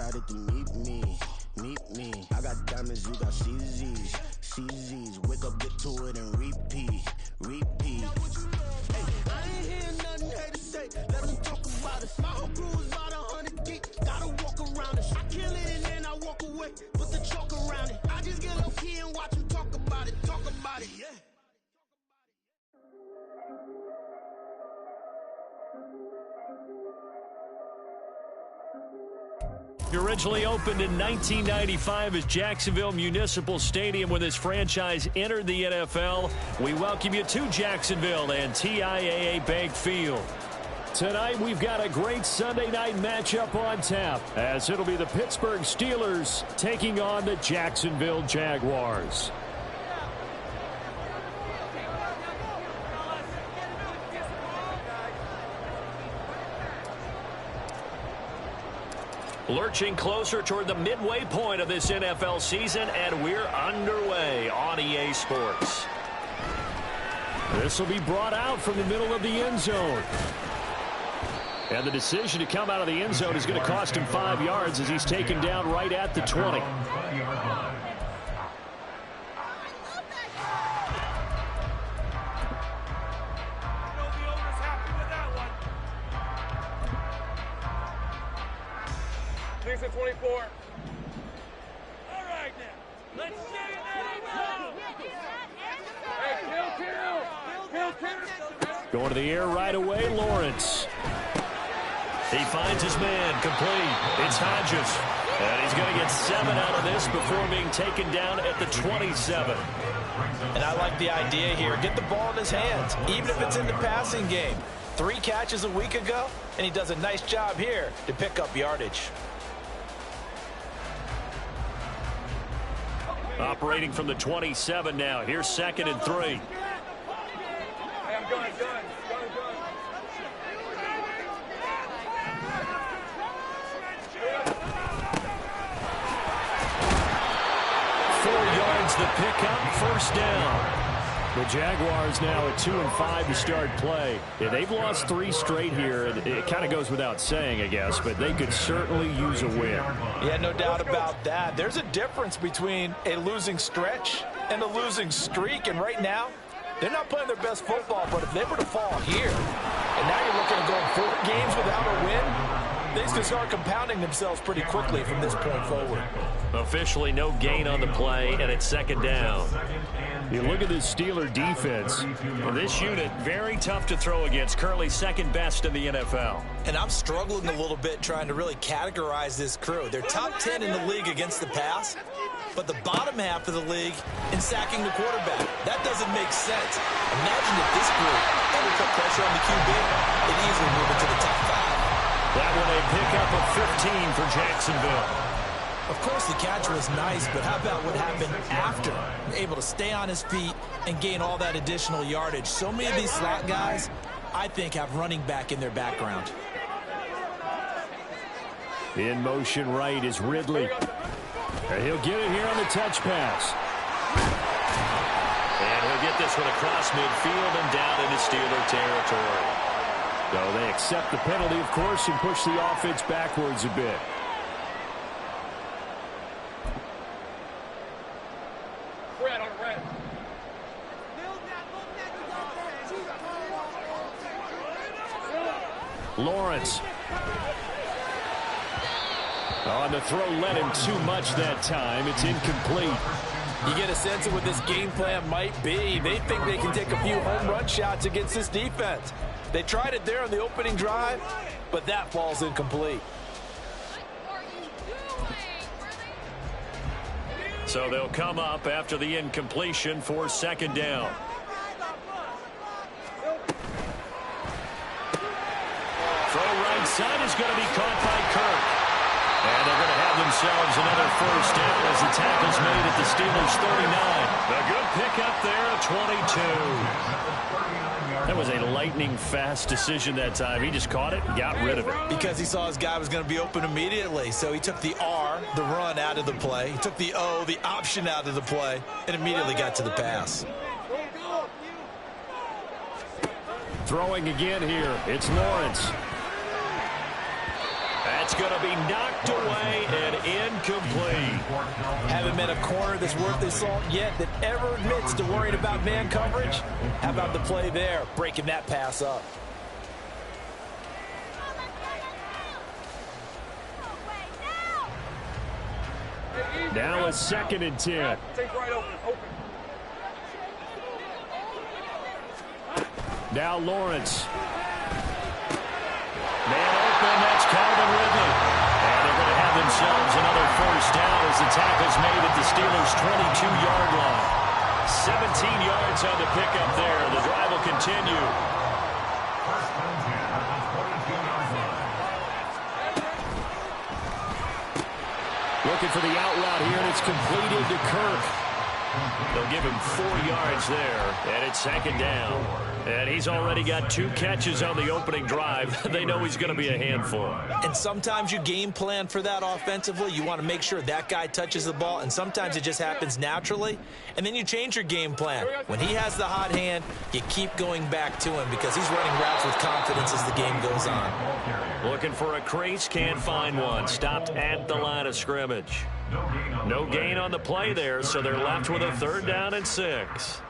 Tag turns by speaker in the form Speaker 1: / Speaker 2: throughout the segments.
Speaker 1: excited to meet me. I got diamonds, you got CZs. Wake up, get to it, and repeat. Hey, I ain't hear nothing hate to say. Let them talk about us. My whole crew is about 100 deep. Gotta walk around us. I kill it and then I walk away. Put the chalk around it. I just get low key and watch them talk about it. Yeah.
Speaker 2: Originally opened in 1995 as Jacksonville Municipal Stadium when this franchise entered the NFL. We welcome you to Jacksonville and TIAA Bank Field. Tonight we've got a great Sunday night matchup on tap as it'll be the Pittsburgh Steelers taking on the Jacksonville Jaguars. Lurching closer toward the midway point of this NFL season, and we're underway on EA Sports. This will be brought out from the middle of the end zone. And the decision to come out of the end zone is going to cost him 5 yards as he's taken down right at the 20.
Speaker 3: Here's a 24. All right, now. Let's get it now. Hey, kill.
Speaker 2: Going to the air right away, Lawrence. He finds his man, complete. It's Hodges. And he's going to get 7 out of this before being taken down at the 27.
Speaker 4: And I like the idea here. Get the ball in his hands, even if it's in the passing game. 3 catches a week ago, and he does a nice job here to pick up yardage.
Speaker 2: Operating from the 27 now. Here's 2nd and 3.
Speaker 3: Hey, I'm going.
Speaker 2: 4 yards the pickup, 1st down. The Jaguars now at 2-5 to start play. Yeah, they've lost 3 straight here, and it kind of goes without saying, I guess, but they could certainly use a win.
Speaker 4: Yeah, no doubt about that. There's a difference between a losing stretch and a losing streak, and right now, they're not playing their best football, but if they were to fall here, and now you're looking at going 4 games without a win, things can start compounding themselves pretty quickly from this point forward.
Speaker 2: Officially no gain on the play, and it's 2nd down. You look at this Steeler defense. This unit, very tough to throw against. Currently 2nd best in the NFL.
Speaker 4: And I'm struggling a little bit trying to really categorize this crew. They're top 10 in the league against the pass, but the bottom half of the league in sacking the quarterback. That doesn't make sense. Imagine if this group ever put pressure on the QB, they'd easily move into the top 5.
Speaker 2: That one a pickup of 15 for Jacksonville.
Speaker 4: Of course, the catch was nice, but how about what happened after? Able to stay on his feet and gain all that additional yardage. So many of these slot guys, I think, have running back in their background.
Speaker 2: In motion right is Ridley. And he'll get it here on the touch pass. And he'll get this one across midfield and down into Steeler territory. So they accept the penalty, of course, and push the offense backwards a bit. Lawrence. On the throw, led him too much that time. It's incomplete.
Speaker 4: You get a sense of what this game plan might be. They think they can take a few home run shots against this defense. They tried it there on the opening drive, but that falls incomplete.
Speaker 2: So they'll come up after the incompletion for 2nd down. Throw right side is going to be caught by Kirk. And they're going to have themselves another 1st down as the tackle's made at the Steelers' 39. A good pickup there at 22. That was a lightning-fast decision that time. He just caught it and got rid of it.
Speaker 4: Because he saw his guy was going to be open immediately. So he took the R, the run, out of the play. He took the O, the option, out of the play, and immediately got to the pass. Throwing again here. It's Lawrence.
Speaker 2: It's going to be knocked away and incomplete.
Speaker 4: Haven't met a corner that's worth his salt yet that ever admits to worrying about man coverage. How about the play there, breaking that pass up?
Speaker 2: Now a 2nd and 10.
Speaker 3: Take right open.
Speaker 2: Now Lawrence. Man open, that's Calvin Ridley. And they're going to have themselves another first down as the tackle's made at the Steelers' 22-yard line. 17 yards on the pickup there. The drive will continue. Looking for the out route here, and it's completed to Kirk. They'll give him 4 yards there, and it's 2nd down. And he's already got 2 catches on the opening drive. They know he's going to be a handful.
Speaker 4: And sometimes you game plan for that offensively. You want to make sure that guy touches the ball, and sometimes it just happens naturally. And then you change your game plan. When he has the hot hand, you keep going back to him because he's running routes with confidence as the game goes on.
Speaker 2: Looking for a crease, can't find one. Stopped at the line of scrimmage. No gain on the play there, so they're left with a 3rd down and 6.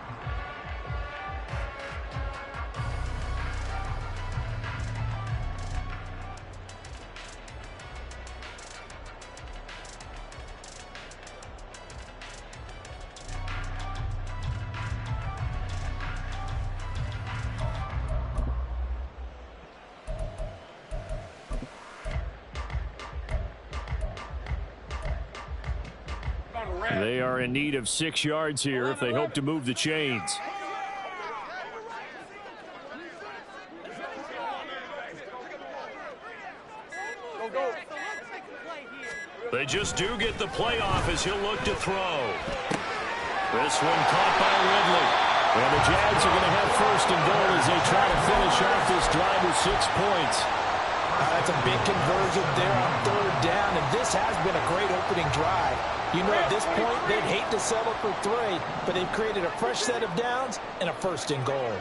Speaker 2: They are in need of 6 yards here if they hope to move the chains. They just do get the play off as he'll look to throw. This one caught by Ridley. And the Jags are going to have 1st and goal as they try to finish off this drive with 6 points.
Speaker 4: That's a big conversion there on 3rd down, and this has been a great opening drive. You know, at this point, they'd hate to settle for 3, but they've created a fresh set of downs and a 1st and goal.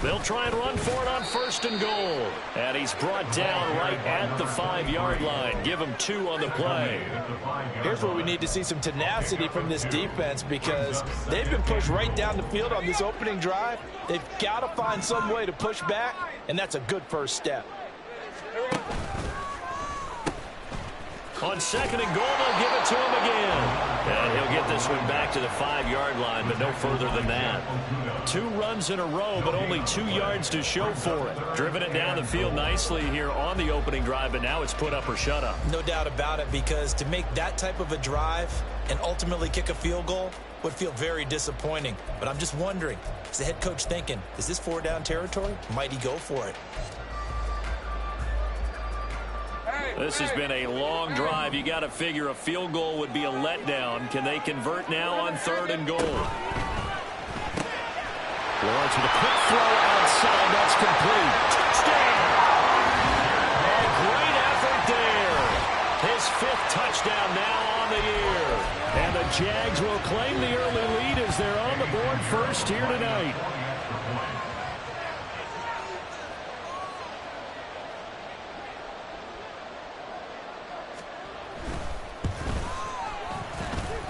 Speaker 2: They'll try and run for it on 1st and goal. And he's brought down right at the 5-yard line. Give him 2 on the play.
Speaker 4: Here's where we need to see some tenacity from this defense because they've been pushed right down the field on this opening drive. They've got to find some way to push back, and that's a good first step.
Speaker 2: On 2nd and goal, they'll give it to him again. And he'll get this one back to the 5-yard line, but no further than that. 2 runs in a row, but only 2 yards to show for it. Driven it down the field nicely here on the opening drive, but now it's put up or shut up.
Speaker 4: No doubt about it, because to make that type of a drive and ultimately kick a field goal would feel very disappointing. But I'm just wondering, is the head coach thinking, is this 4-down territory? Might he go for it?
Speaker 2: This has been a long drive. You got to figure a field goal would be a letdown. Can they convert now on 3rd and goal? Lawrence with a quick throw outside. That's complete. Touchdown! A great effort there. His 5th touchdown now on the year. And the Jags will claim the early lead as they're on the board first here tonight.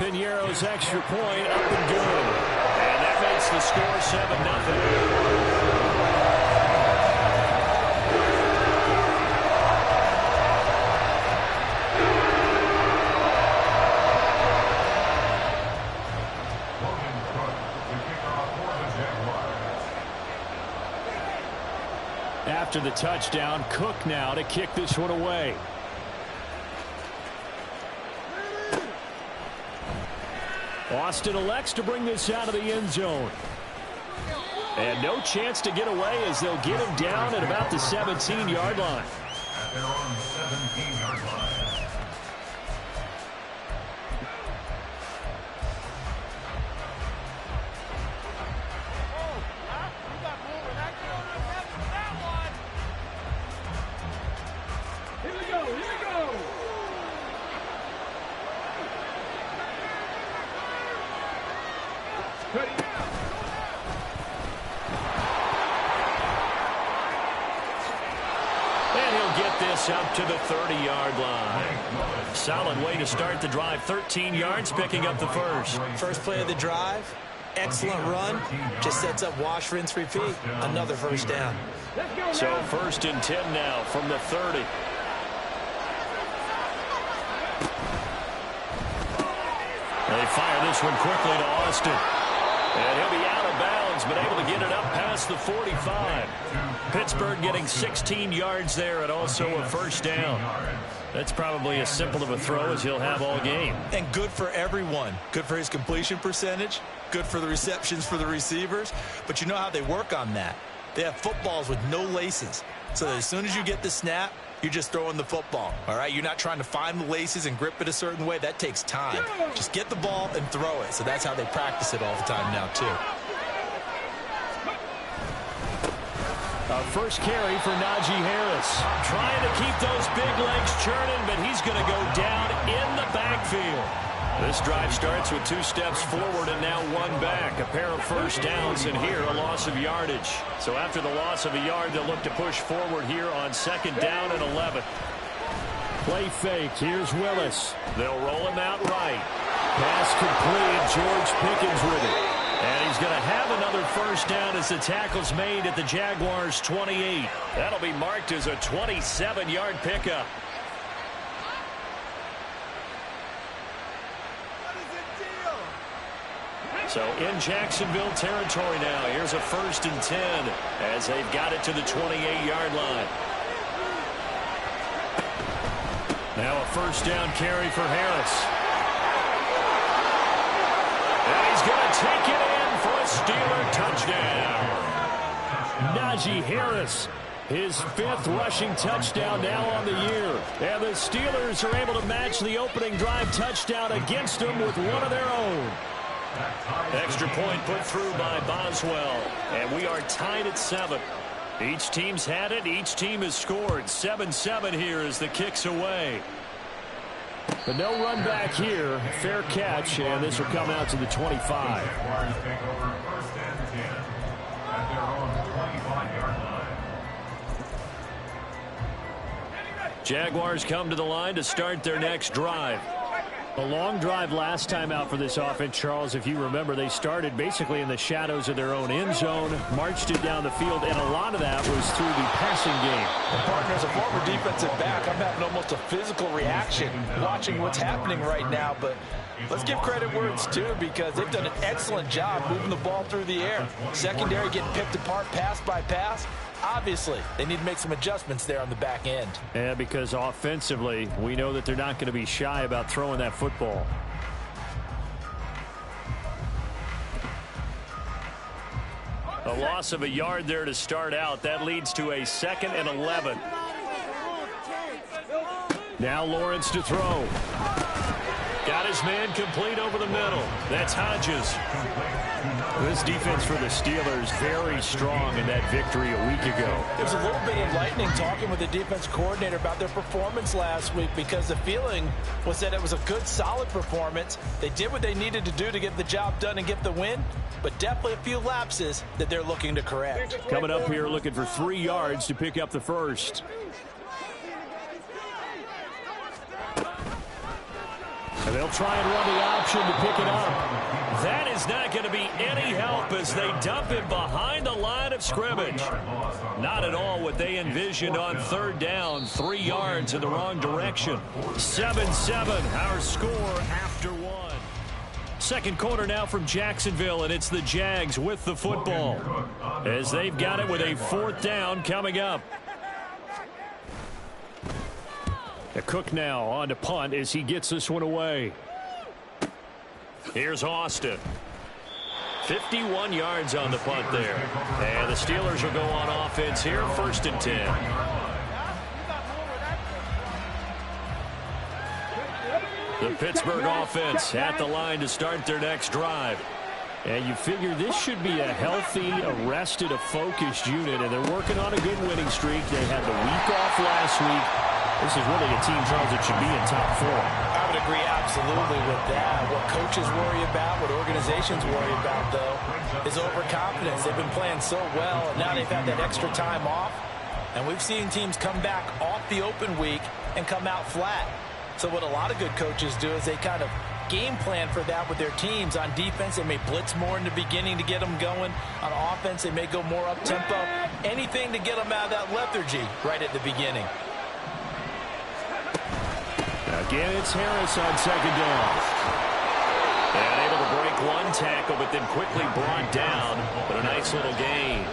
Speaker 2: Piñeiro's extra point up and good. And that makes the score 7-0. After the touchdown, Cook now to kick this one away. Austin elects to bring this out of the end zone. And no chance to get away as they'll get him down at about the 17-yard line.
Speaker 5: At their own 17-yard line.
Speaker 2: this up to the 30-yard line. Solid way to start the drive. 13 yards, picking up the first.
Speaker 4: First play of the drive. Excellent run. Just sets up wash, rinse, repeat. Another first down.
Speaker 2: So 1st and 10 now from the 30. They fire this one quickly to Austin. And he'll be out of bounds, but able to get it up past the 45. Pittsburgh getting 16 yards there and also a first down. That's probably as simple of a throw as he'll have all game.
Speaker 4: And good for everyone. Good for his completion percentage. Good for the receptions for the receivers. But you know how they work on that. They have footballs with no laces. So that as soon as you get the snap, you're just throwing the football. All right? You're not trying to find the laces and grip it a certain way. That takes time. Just get the ball and throw it. So that's how they practice it all the time now, too.
Speaker 2: A first carry for Najee Harris. Trying to keep those big legs churning, but he's going to go down in the backfield. This drive starts with 2 steps forward and now 1 back. A pair of first downs, and here a loss of yardage. So after the loss of a yard, they'll look to push forward here on 2nd down and 11. Play fake. Here's Willis. They'll roll him out right. Pass complete. George Pickens with it. And he's going to have another first down as the tackle's made at the Jaguars' 28. That'll be marked as a 27-yard pickup. So in Jacksonville territory now. Here's a 1st and 10 as they've got it to the 28-yard line. Now a first down carry for Harris. And he's going to take it in for a Steeler touchdown. Najee Harris, his 5th rushing touchdown now on the year. And the Steelers are able to match the opening drive touchdown against them with one of their own. Extra point put through by Boswell. And we are tied at 7. Each team's had it. Each team has scored. 7-7 here as the kick's away. But no run back here. Fair catch, and this will come out to the 25.
Speaker 5: Jaguars take over 1st and 10 at their own 25-yard line.
Speaker 2: Jaguars come to the line to start their next drive.
Speaker 6: A long drive last time out for this offense, Charles. If you remember, they started basically in the shadows of their own end zone, marched it down the field, and a lot of that was through the passing game.
Speaker 4: And partner, as a former defensive back, I'm having almost a physical reaction watching what's happening right now. But let's give credit where it's due, because they've done an excellent job moving the ball through the air. Secondary getting picked apart pass by pass. Obviously, they need to make some adjustments there on the back end.
Speaker 6: Yeah, because offensively, we know that they're not going to be shy about throwing that football.
Speaker 2: A loss of a yard there to start out. That leads to a 2nd and 11.
Speaker 6: Now Lawrence to throw.
Speaker 2: Got his man complete over the middle. That's Hodges.
Speaker 6: This defense for the Steelers very strong in that victory a week ago.
Speaker 4: There's a little bit of lightning talking with the defense coordinator about their performance last week, because the feeling was that it was a good, solid performance. They did what they needed to do to get the job done and get the win, but definitely a few lapses that they're looking to correct.
Speaker 6: Coming up here looking for 3 yards to pick up the first. And they'll try and run the option to pick it up.
Speaker 2: That is not going to be any help as they dump it behind the line of scrimmage. Not at all what they envisioned on 3rd down. 3 yards in the wrong direction. 7-7, our score after 1. Second quarter now from Jacksonville, and it's the Jags with the football as they've got it with a 4th down coming up.
Speaker 6: Cook now on to punt as he gets this one away.
Speaker 2: Here's Austin. 51 yards on the punt there. And the Steelers will go on offense here, 1st and 10. The Pittsburgh offense at the line to start their next drive.
Speaker 6: And you figure this should be a healthy, arrested, a focused unit, and they're working on a good winning streak. They had the week off last week. This is really a team, Charles, that should be in top 4.
Speaker 4: I would agree absolutely with that. What coaches worry about, what organizations worry about, though, is overconfidence. They've been playing so well, and now they've had that extra time off. And we've seen teams come back off the open week and come out flat. So what a lot of good coaches do is they kind of game plan for that with their teams. On defense, they may blitz more in the beginning to get them going. On offense, they may go more up-tempo. Anything to get them out of that lethargy right at the beginning.
Speaker 6: Again, it's Harris on second down. And able to break one tackle, but then quickly brought down. But a nice little gain.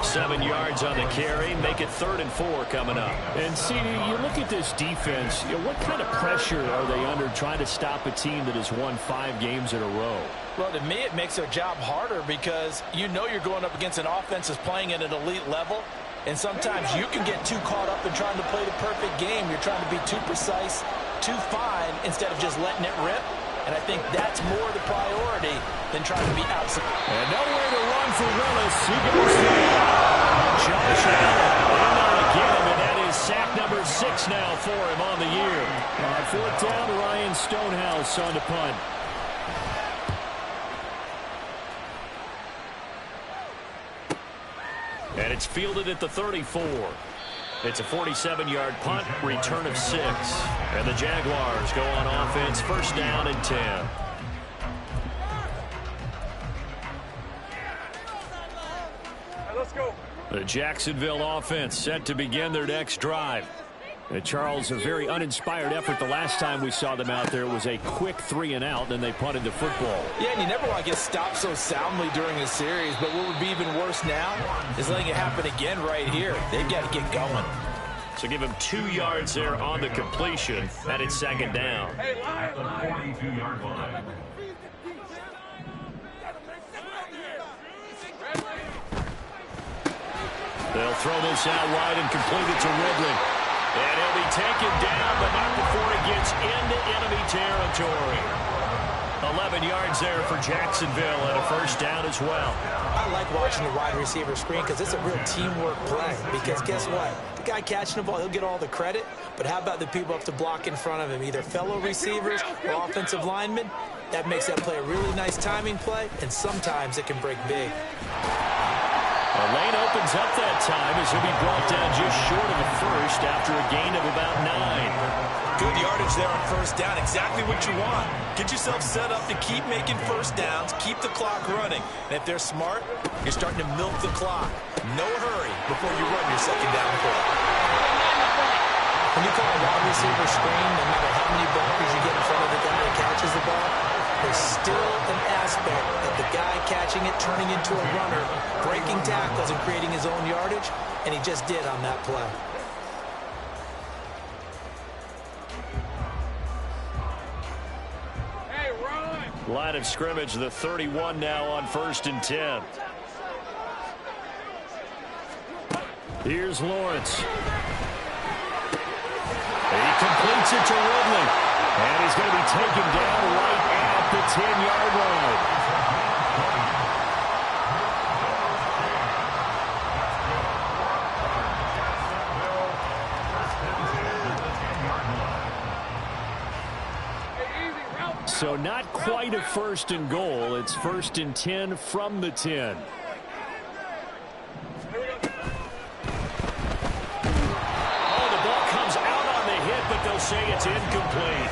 Speaker 6: 7 yards on the carry. Make it 3rd and 4 coming up. And, CD, you look at this defense. What kind of pressure are they under trying to stop a team that has won 5 games in a row?
Speaker 4: Well, to me, it makes their job harder because you know you're going up against an offense that's playing at an elite level. And sometimes you can get too caught up in trying to play the perfect game. You're trying to be too precise, too fine, instead of just letting it rip. And I think that's more the priority than trying to be outside.
Speaker 6: And nowhere to run for Willis. He goes down. Josh Allen in there again, and that is sack number 6 now for him on the year. 4th down, Ryan Stonehouse on the punt. And it's fielded at the 34. It's a 47-yard punt, return of 6. And the Jaguars go on offense, 1st down and 10.
Speaker 3: Let's go.
Speaker 6: The Jacksonville offense set to begin their next drive. And Charles, a very uninspired effort the last time we saw them out there was a quick 3-and-out, and they punted the football.
Speaker 4: Yeah, and you never want to get stopped so soundly during a series, but what would be even worse now is letting it happen again right here. They've got to get going.
Speaker 2: So give him 2 yards there on the completion, and it's 2nd down.
Speaker 3: Hey,
Speaker 5: At the 42-yard line.
Speaker 2: They'll throw this out wide and complete it to Ridley. And he'll be taken down, but not before he gets into enemy territory. 11 yards there for Jacksonville and a 1st down as well.
Speaker 4: I like watching the wide receiver screen because it's a real teamwork play. Because guess what? The guy catching the ball, he'll get all the credit. But how about the people up to block in front of him, either fellow receivers or offensive linemen? That makes that play a really nice timing play, and sometimes it can break big.
Speaker 2: The lane opens up that time as he'll be brought down just short of the 1st after a gain of about 9.
Speaker 4: Good yardage there on 1st down. Exactly what you want. Get yourself set up to keep making 1st downs, keep the clock running. And if they're smart, you're starting to milk the clock. No hurry before you run your 2nd down play. When you call a wide receiver screen, no matter how many blockers you get in front of the guy that catches the ball, there's still an aspect of the guy catching it, turning into a runner, breaking tackles and creating his own yardage, and he just did on that play.
Speaker 3: Hey, run.
Speaker 2: Line of scrimmage, the 31 now on 1st and 10. Here's Lawrence. He completes it to Ridley. And he's going to be taken down right at the 10-yard line. So not quite a 1st and goal. It's 1st and 10 from the 10. But they'll say it's incomplete.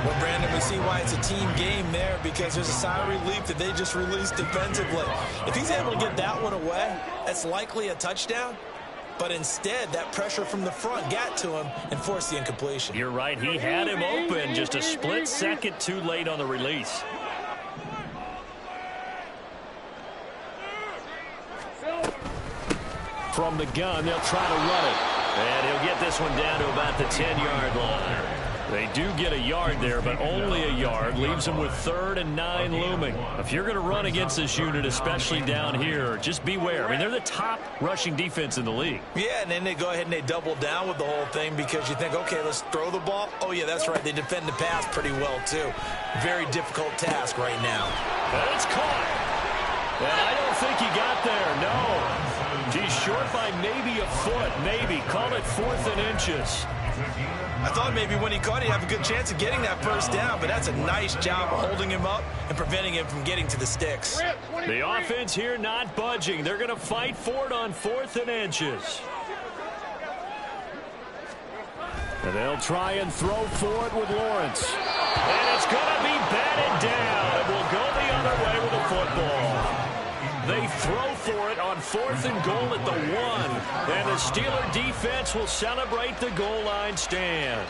Speaker 4: Well, Brandon, we see why it's a team game there because there's a sigh of relief that they just released defensively. If he's able to get that one away, that's likely a touchdown. But instead, that pressure from the front got to him and forced the incompletion.
Speaker 2: You're right. He had him open, just a split second too late on the release. From the gun, they'll try to run it. And he'll get this one down to about the 10-yard line. They do get a yard there, but only a yard. Leaves them with 3rd and 9 looming. If you're going to run against this unit, especially down here, just beware. I mean, they're the top rushing defense in the league.
Speaker 4: Yeah, and then they go ahead and they double down with the whole thing because you think, okay, let's throw the ball. Oh, yeah, that's right. They defend the pass pretty well, too. Very difficult task right now.
Speaker 2: And it's caught. And I don't think he got there, no. He's short by maybe a foot, maybe. Call it 4th and inches.
Speaker 4: I thought maybe when he caught it, he'd have a good chance of getting that 1st down, but that's a nice job of holding him up and preventing him from getting to the sticks.
Speaker 2: The offense here not budging. They're going to fight for it on 4th and inches. And they'll try and throw for it with Lawrence. And it's going to be batted down. It will go the other way with the football. They throw for it on 4th and goal at the 1. And the Steeler defense will celebrate the goal line stand.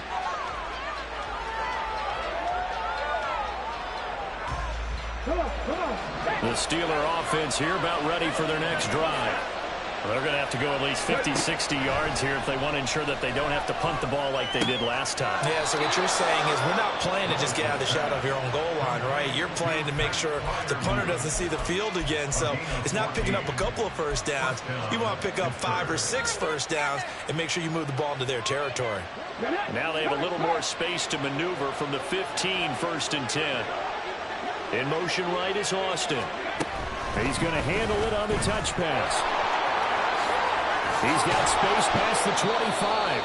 Speaker 2: The Steeler offense here about ready for their next drive. Well, they're going to have to go at least 50, 60 yards here if they want to ensure that they don't have to punt the ball like they did last time.
Speaker 4: Yeah, so what you're saying is we're not playing to just get out of the shadow of your own goal line, right? You're playing to make sure the punter doesn't see the field again. So it's not picking up a couple of first downs. You want to pick up 5 or 6 first downs and make sure you move the ball into their territory.
Speaker 2: Now they have a little more space to maneuver from the 15, 1st and 10. In motion right is Austin. He's going to handle it on the touch pass. He's got space past the 25.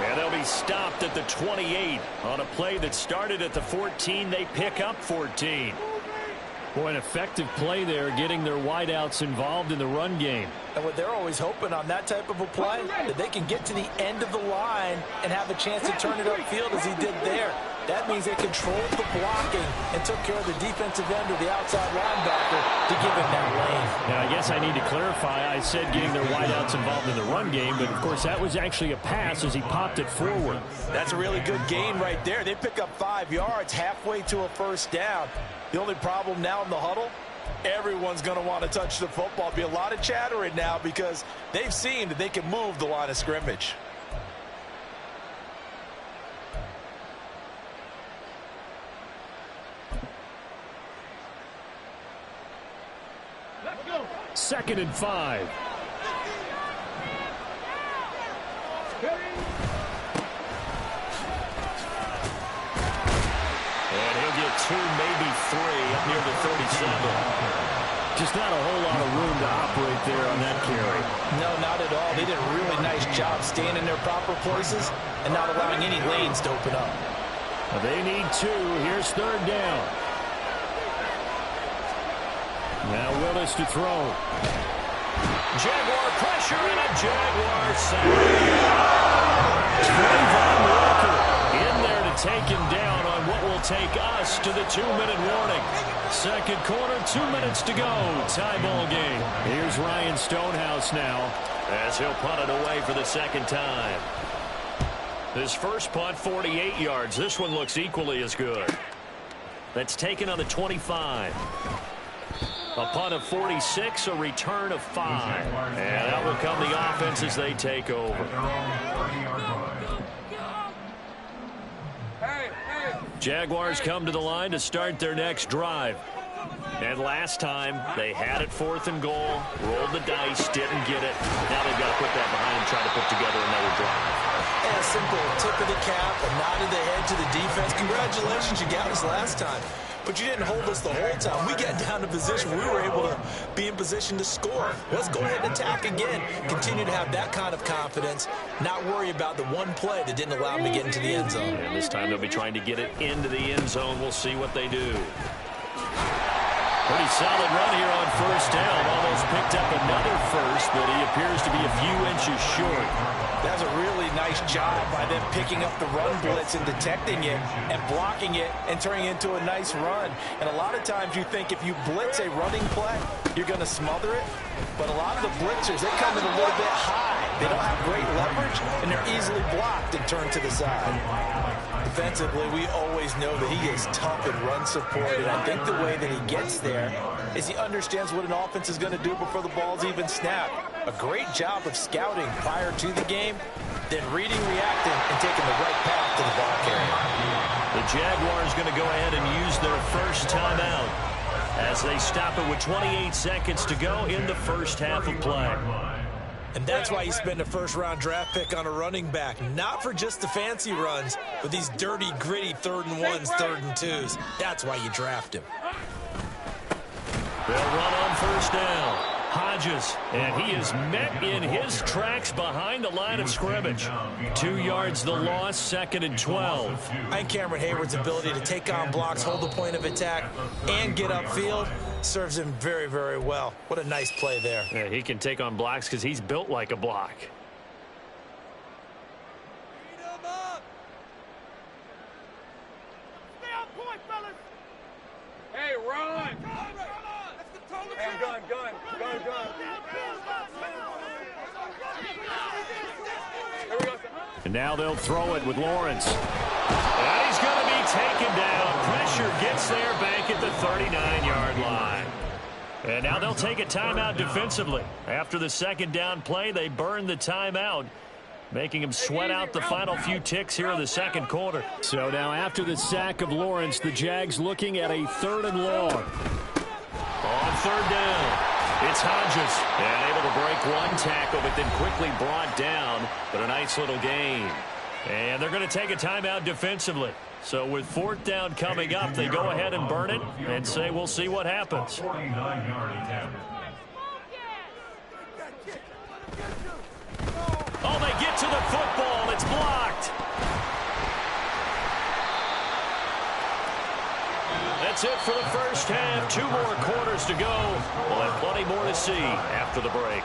Speaker 2: And they'll be stopped at the 28. On a play that started at the 14, they pick up 14. Boy, an effective play there, getting their wideouts involved in the run game.
Speaker 4: And what they're always hoping on that type of a play, that they can get to the end of the line and have a chance to turn it upfield as he did there. That means they controlled the blocking and took care of the defensive end or the outside linebacker to give him that lane.
Speaker 2: Now, I guess I need to clarify. I said getting their wideouts involved in the run game, but, of course, that was actually a pass as he popped it forward.
Speaker 4: That's a really good gain right there. They pick up 5 yards halfway to a first down. The only problem now in the huddle, everyone's going to want to touch the football. Be a lot of chattering now because they've seen that they can move the line of scrimmage.
Speaker 3: Let's go.
Speaker 2: 2nd and 5. And he'll get 2, maybe 3 up near the 37. Just not a whole lot of room to operate there on that carry.
Speaker 4: No, not at all. They did a really nice job staying in their proper places and not allowing any lanes to open up.
Speaker 2: They need 2. Here's 3rd down. Now Willis to throw. Jaguar pressure and a Jaguar sack. Trayvon Walker in there to take him down on what will take us to the 2-minute warning. 2nd quarter, 2 minutes to go. Tie ball game. Here's Ryan Stonehouse now as he'll punt it away for the 2nd time. His first punt, 48 yards. This one looks equally as good. That's taken on the 25. A punt of 46, a return of 5. And out will come the offense as they take over. Jaguars come to the line to start their next drive. And last time, they had it 4th and goal, rolled the dice, didn't get it. Now they've got to put that behind and try to put together another drive.
Speaker 4: And a simple tip of the cap, a nod of the head to the defense. Congratulations, you got us last time. But you didn't hold us the whole time. We got down to position. We were able to be in position to score. Let's go ahead and attack again. Continue to have that kind of confidence. Not worry about the one play that didn't allow them to get into the end zone.
Speaker 2: And this time they'll be trying to get it into the end zone. We'll see what they do. Pretty solid run here on 1st down. Almost picked up another first, but he appears to be a few inches short.
Speaker 4: That's a really nice job by them picking up the run blitz and detecting it and blocking it and turning it into a nice run. And a lot of times you think if you blitz a running play, you're going to smother it. But a lot of the blitzers, they come in a little bit high. They don't have great leverage, and they're easily blocked and turned to the side. Defensively, we always know that he is tough and run support, and I think the way that he gets there is he understands what an offense is going to do before the ball's even snapped. A great job of scouting prior to the game, then reading, reacting, and taking the right path to the ball carrier.
Speaker 2: The Jaguars going to go ahead and use their first timeout as they stop it with 28 seconds to go in the first half of play.
Speaker 4: And that's why you spend a first-round draft pick on a running back. Not for just the fancy runs, but these dirty, gritty 3rd and 1s, 3rd and 2s. That's why you draft him.
Speaker 2: They'll run on 1st down. Hodges, and he is met in his tracks behind the line of scrimmage. 2 yards the loss, 2nd and 12.
Speaker 4: I think Cameron Hayward's ability to take on blocks, hold the point of attack, and get upfield serves him very, very well. What a nice play there.
Speaker 2: Yeah, he can take on blocks because he's built like a block.
Speaker 3: run. Hey, I'm gun. Here we go.
Speaker 2: And now they'll throw it with Lawrence. And he's going to be taken down. Pressure gets there back at the 39-yard line. And now they'll take a timeout defensively. After the second down play, they burn the timeout, making him sweat out the final few ticks here in the second quarter. So now after the sack of Lawrence, the Jags looking at a 3rd and long. On 3rd down, it's Hodges. And able to break one tackle, but then quickly brought down. But a nice little gain. And they're going to take a timeout defensively. So with 4th down coming up, they go ahead and burn it and say we'll see what happens.
Speaker 5: 49-yard attempt.
Speaker 2: Oh, they get to the football. It's blocked. That's it for the first half. 2 more quarters to go. We'll have plenty more to see after the break.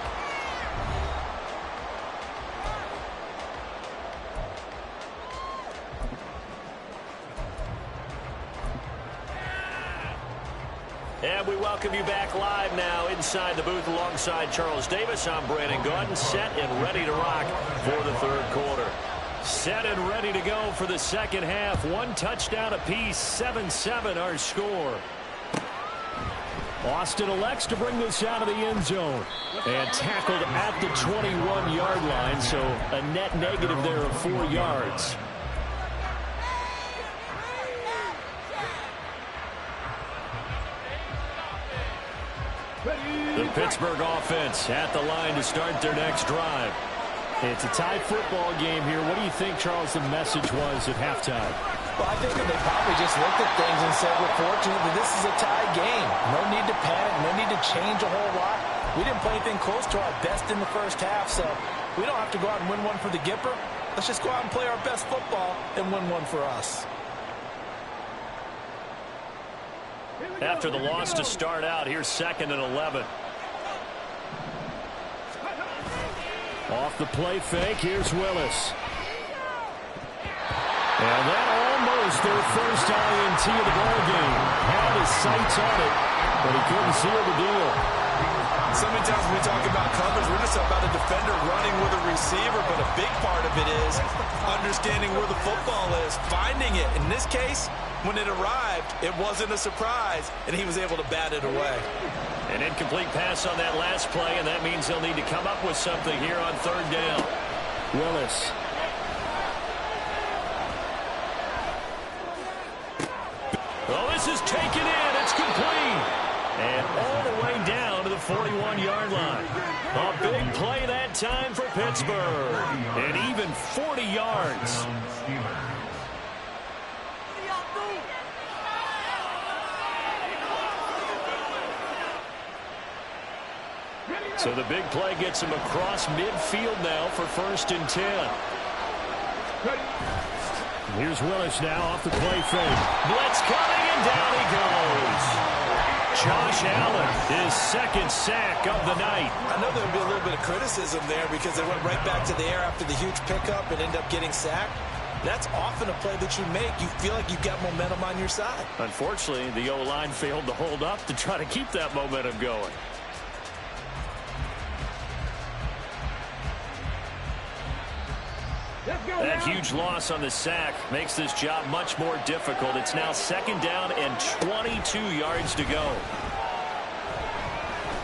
Speaker 2: And we welcome you back live now inside the booth alongside Charles Davis. I'm Brandon Gaudin, set and ready to rock for the 3rd quarter. Set and ready to go for the second half. 1 touchdown apiece, 7-7 our score. Austin elects to bring this out of the end zone. And tackled at the 21-yard line, so a net negative there of 4 yards. The Pittsburgh offense at the line to start their next drive. It's a tie football game here. What do you think, Charles, the message was at halftime?
Speaker 4: Well, I think that they probably just looked at things and said, we're fortunate that this is a tie game. No need to panic, no need to change a whole lot. We didn't play anything close to our best in the first half, so we don't have to go out and win one for the Gipper. Let's just go out and play our best football and win one for us.
Speaker 2: After the loss to start out, here's 2nd and 11. Off the play fake, here's Willis. And that almost their first INT of the ball game. Had his sights on it, but he couldn't seal the deal.
Speaker 4: So many times when we talk about coverage, we're just about a defender running with a receiver, but a big part of it is understanding where the football is, finding it. In this case, when it arrived, it wasn't a surprise, and he was able to bat it away.
Speaker 2: An incomplete pass on that last play, and that means they'll need to come up with something here on 3rd down. Willis. Oh, this is taken in. It's complete. And all the way down to the 41-yard line. A big play that time for Pittsburgh. And even 40 yards. So the big play gets him across midfield now for 1st and 10. Here's Willis now off the play fake. Blitz coming, and down he goes. Josh Allen, his 2nd sack of the night.
Speaker 4: I know there'll be a little bit of criticism there because they went right back to the air after the huge pickup and ended up getting sacked. That's often a play that you make. You feel like you've got momentum on your side.
Speaker 2: Unfortunately, the O-line failed to hold up to try to keep that momentum going. That huge loss on the sack makes this job much more difficult. It's now 2nd down and 22 yards to go.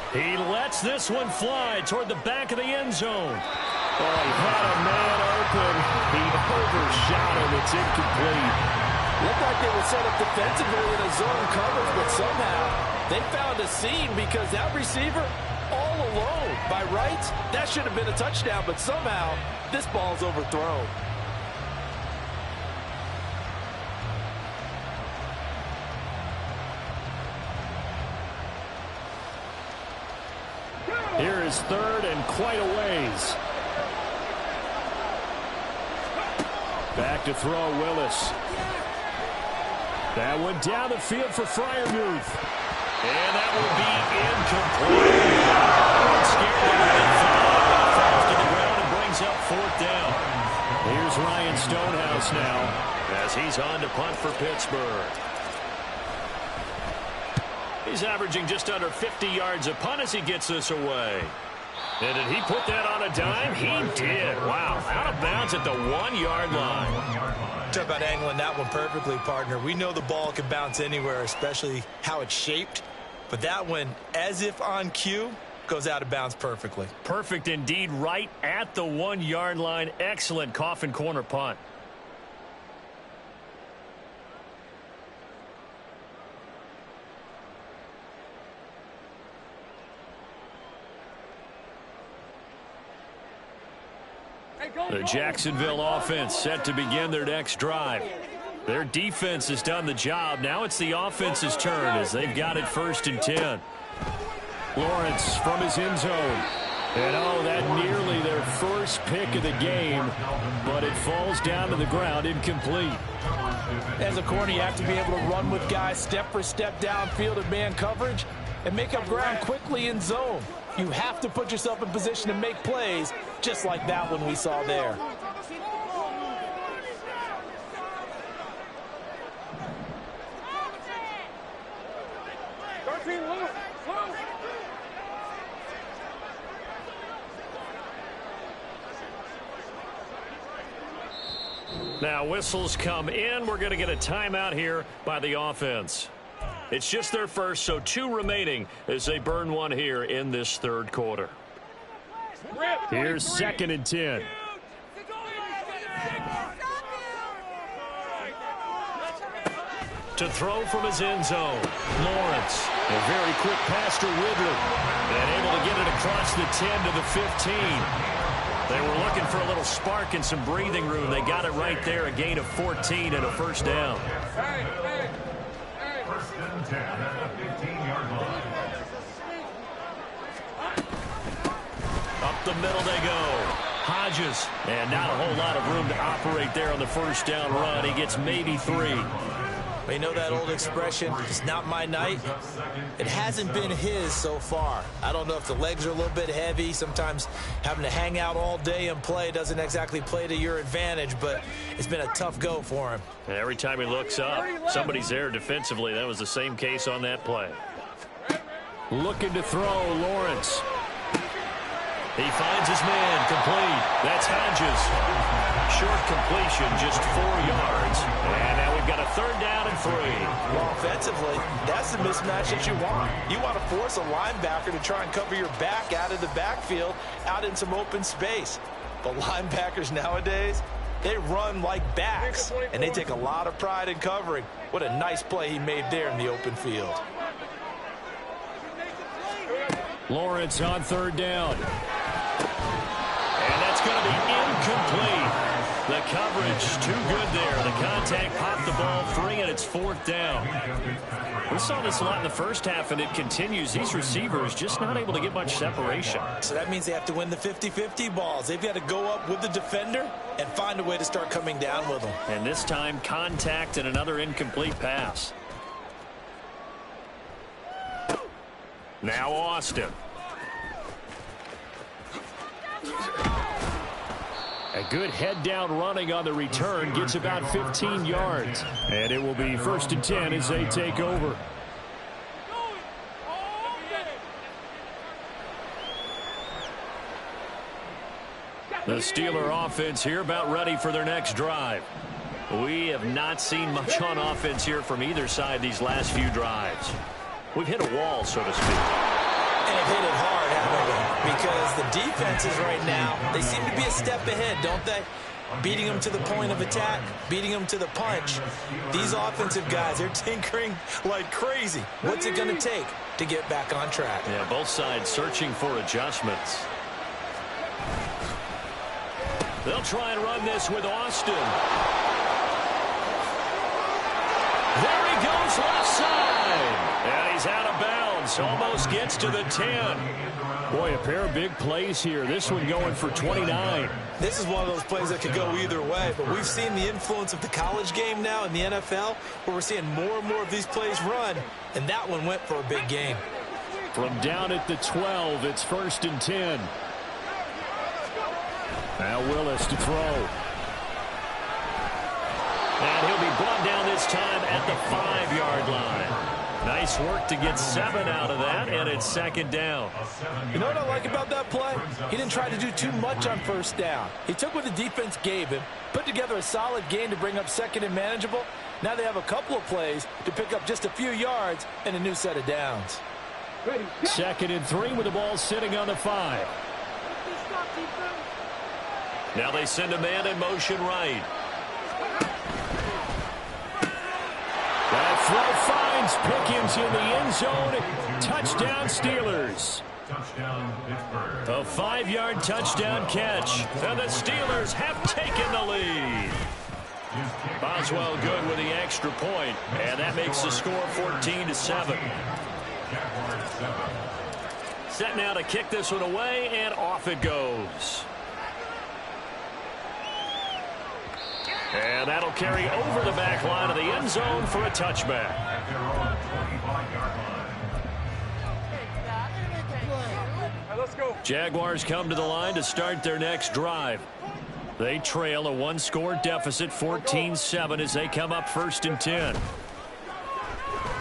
Speaker 2: He lets this one fly toward the back of the end zone. Oh, he had a man open. He overshot him. It's incomplete.
Speaker 4: Looked like they were set up defensively in a zone coverage, but somehow they found a seam because that receiver all alone. By rights, that should have been a touchdown, but somehow this ball's overthrown.
Speaker 2: Here is 3rd and quite a ways. Back to throw, Willis. That went down the field for Freiermuth. And that will be incomplete. Scared to falls to the ground and brings up 4th down. Here's Ryan Stonehouse now as he's on to punt for Pittsburgh. He's averaging just under 50 yards a punt as he gets this away. And did he put that on a dime? He did. Wow. Out of bounds at the 1-yard line.
Speaker 4: Talk about angling that one perfectly, partner. We know the ball can bounce anywhere, especially how it's shaped. But that one, as if on cue, goes out of bounds perfectly.
Speaker 2: Perfect indeed, right at the 1-yard line. Excellent coffin corner punt. The Jacksonville offense set to begin their next drive. Their defense has done the job. Now it's the offense's turn as they've got it 1st and 10. Lawrence from his end zone. And that nearly their first pick of the game, but it falls down to the ground incomplete.
Speaker 4: As a corner, you have to be able to run with guys step for step downfield in man coverage and make up ground quickly in zone. You have to put yourself in position to make plays, just like that one we saw there.
Speaker 2: Now whistles come in. We're going to get a timeout here by the offense. It's just their first, so 2 remaining as they burn one here in this 3rd quarter.
Speaker 6: Here's 2nd and 10.
Speaker 2: To throw from his end zone, Lawrence. A very quick pass to Ridley. And able to get it across the 10 to the 15. They were looking for a little spark and some breathing room. They got it right there, a gain of 14 and a 1st down.
Speaker 5: 1st and 10 at the 15-yard line.
Speaker 2: Up the middle they go. Hodges. And not a whole lot of room to operate there on the 1st down run. He gets maybe 3.
Speaker 4: You know that old expression, it's not my night? It hasn't been his so far. I don't know if the legs are a little bit heavy. Sometimes having to hang out all day and play doesn't exactly play to your advantage, but it's been a tough go for him.
Speaker 2: And every time he looks up, somebody's there defensively. That was the same case on that play.
Speaker 6: Looking to throw, Lawrence.
Speaker 2: He finds his man, complete. That's Hodges. Short completion, just 4 yards. And now we've got a 3rd down and 3.
Speaker 4: Well, offensively, that's the mismatch that you want. You want to force a linebacker to try and cover your back out of the backfield, out in some open space. But linebackers nowadays, they run like backs, and they take a lot of pride in covering. What a nice play he made there in the open field.
Speaker 6: Lawrence on 3rd down.
Speaker 2: And that's going to be incomplete. The coverage too good there. The contact popped the ball free, and it's 4th down. We saw this a lot in the first half, and it continues. These receivers just not able to get much separation.
Speaker 4: So that means they have to win the 50-50 balls. They've got to go up with the defender and find a way to start coming down with them.
Speaker 2: And this time, contact and another incomplete pass. Now Austin.
Speaker 6: A good head down running on the return, gets about 15 yards. And it will be 1st and 10 as they take over.
Speaker 2: The Steeler offense here about ready for their next drive. We have not seen much on offense here from either side these last few drives. We've hit a wall, so to speak.
Speaker 4: And have hit it hard, haven't we? Because the defenses right now, they seem to be a step ahead, don't they? Beating them to the point of attack, beating them to the punch. These offensive guys, they're tinkering like crazy. What's it going to take to get back on track?
Speaker 2: Yeah, both sides searching for adjustments. They'll try and run this with Austin. There he goes left side. And he's out of bounds. Almost gets to the 10.
Speaker 6: Boy, a pair of big plays here. This one going for 29.
Speaker 4: This is one of those plays that could go either way, but we've seen the influence of the college game now in the NFL, where we're seeing more and more of these plays run, and that one went for a big gain.
Speaker 6: From down at the 12, it's 1st and 10. Now Willis to throw.
Speaker 2: And he'll be brought down this time at the 5-yard line. Nice work to get 7 out of that, and it's second down.
Speaker 4: You know what I like about that play? He didn't try to do too much on first down. He took what the defense gave him, put together a solid gain to bring up second and manageable. Now they have a couple of plays to pick up just a few yards and a new set of downs.
Speaker 2: Second and 3 with the ball sitting on the 5. Now they send a man in motion right. That throw finds Pickens in the end zone. Touchdown Steelers. A 5-yard touchdown catch. And the Steelers have taken the lead. Boswell good with the extra point, and that makes the score 14-7. Set now to kick this one away, and off it goes. And that'll carry over the back line of the end zone for a touchback.
Speaker 3: Let's go.
Speaker 2: Jaguars come to the line to start their next drive. They trail a 1-score deficit, 14-7, as they come up 1st and 10.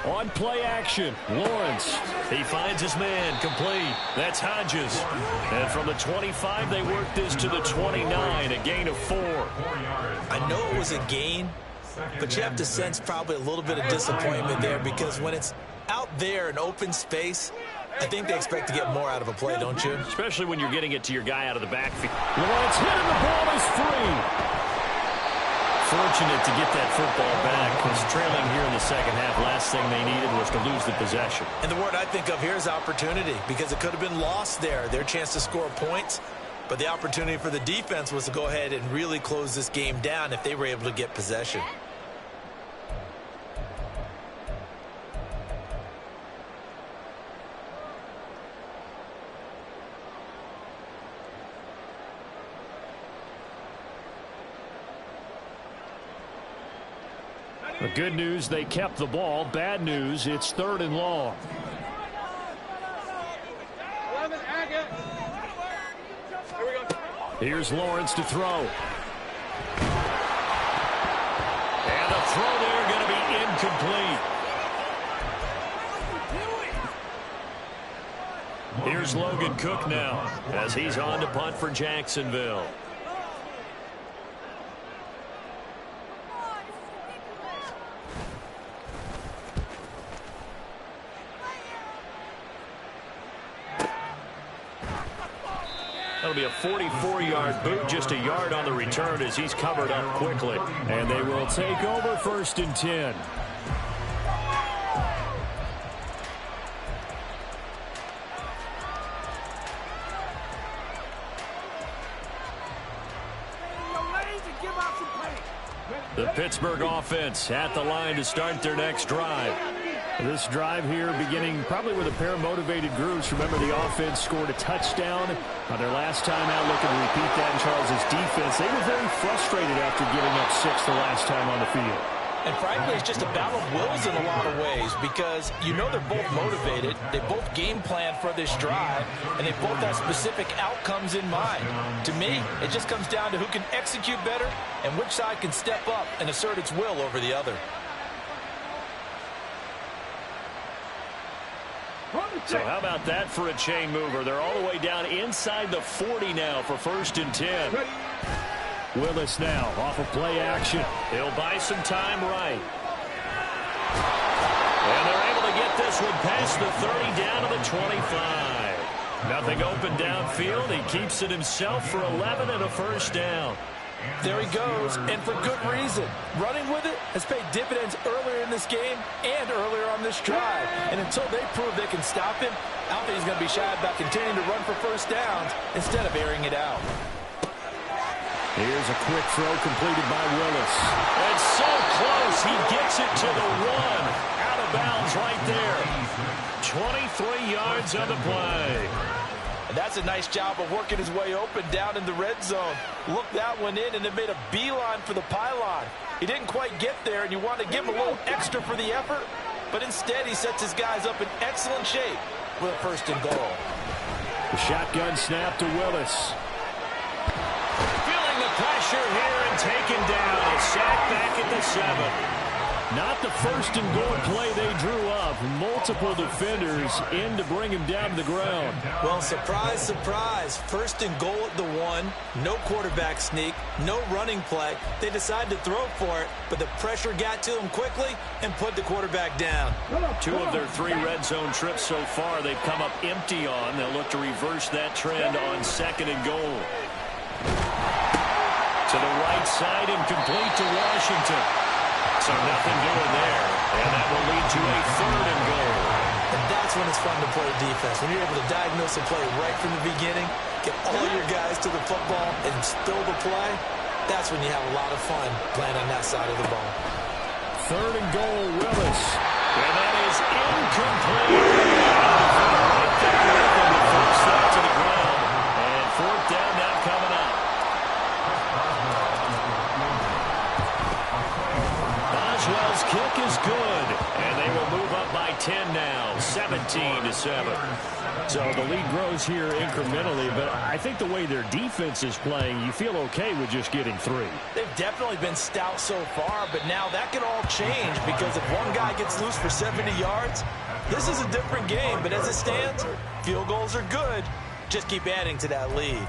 Speaker 2: On play action, Lawrence. He finds his man, complete. That's Hodges. And from the 25, they work this to the 29, a gain of 4.
Speaker 4: I know it was a gain, but you have to sense probably a little bit of disappointment there, because when it's out there in open space, I think they expect to get more out of a play, don't you?
Speaker 2: Especially when you're getting it to your guy out of the backfield.
Speaker 6: Lawrence hit and the ball is free.
Speaker 2: Fortunate to get that football back, because trailing here in the second half, last thing they needed was to lose the possession.
Speaker 4: And the word I think of here is opportunity, because it could have been lost there, their chance to score points. But the opportunity for the defense was to go ahead and really close this game down if they were able to get possession.
Speaker 2: The good news, they kept the ball. Bad news, it's 3rd and long.
Speaker 3: 11, Agate. Here we go.
Speaker 2: Here's Lawrence to throw. And the throw there going to be incomplete. Here's Logan Cook now, as he's on to punt for Jacksonville. That'll be a 44-yard boot, just a yard on the return as he's covered up quickly. And they will take over 1st and 10. The Pittsburgh offense at the line to start their next drive. This drive here beginning probably with a pair of motivated groups. Remember, the offense scored a touchdown on their last time out, looking to repeat that in Charles' defense. They were very frustrated after giving up 6 the last time on the field.
Speaker 4: And frankly, it's just a battle of wills in a lot of ways, because you know they're both motivated, they both game plan for this drive, and they both have specific outcomes in mind. To me, it just comes down to who can execute better and which side can step up and assert its will over the other.
Speaker 2: So how about that for a chain mover? They're all the way down inside the 40 now for 1st and 10. Willis now off of play action. He'll buy some time right. And they're able to get this one past the 30 down to the 25. Nothing open downfield. He keeps it himself for 11 and a 1st down.
Speaker 4: There he goes, and for good reason. Running with it has paid dividends earlier in this game and earlier on this drive. And until they prove they can stop him, I don't think he's going to be shy about continuing to run for 1st downs instead of airing it out.
Speaker 2: Here's a quick throw completed by Willis. It's so close. He gets it to the 1. Out of bounds right there. 23 yards on the play.
Speaker 4: And that's a nice job of working his way open down in the red zone. Looked that one in and then made a beeline for the pylon. He didn't quite get there, and you want to give him a little extra for the effort, but instead he sets his guys up in excellent shape with a 1st and goal.
Speaker 2: The shotgun snap to Willis. Feeling the pressure here and taken down. A sack back at the 7. Not the first and goal play they drew up. Multiple defenders in to bring him down to the ground.
Speaker 4: Well, surprise, surprise. First and goal at the 1. No quarterback sneak. No running play. They decided to throw for it, but the pressure got to them quickly and put the quarterback down.
Speaker 2: 2 of their 3 red zone trips so far they've come up empty on. They'll look to reverse that trend on 2nd and goal. To the right side and complete to Washington. So nothing doing there. And that will lead to a 3rd and goal.
Speaker 4: And that's when it's fun to play defense. When you're able to diagnose a play right from the beginning, get all your guys to the football and still the play, that's when you have a lot of fun playing on that side of the ball.
Speaker 2: 3rd and goal, Willis. And that is incomplete. Right there from the first step to the ground. And 4th down now coming up. Boswell's kick is good, and they will move up by 10 now, 17-7. So the lead grows here incrementally, but I think the way their defense is playing, you feel okay with just getting 3.
Speaker 4: They've definitely been stout so far, but now that could all change because if one guy gets loose for 70 yards, this is a different game. But as it stands, field goals are good. Just keep adding to that lead.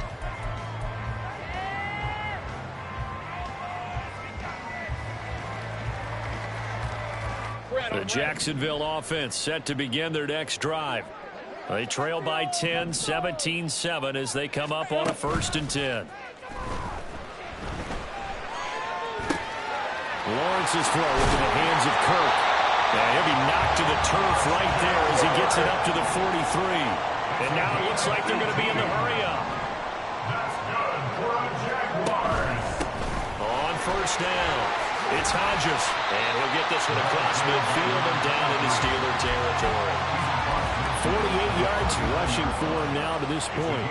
Speaker 2: The Jacksonville offense set to begin their next drive. They trail by 10, 17-7 as they come up on a 1st and 10. Lawrence's throw into the hands of Kirk. And he'll be knocked to the turf right there as he gets it up to the 43. And now it looks like they're going to be in the hurry-up.
Speaker 5: That's good for a Jaguars.
Speaker 2: On 1st down, it's Hodges. And he'll get this one across midfield and down into Steeler territory. 48 yards rushing for him now to this point.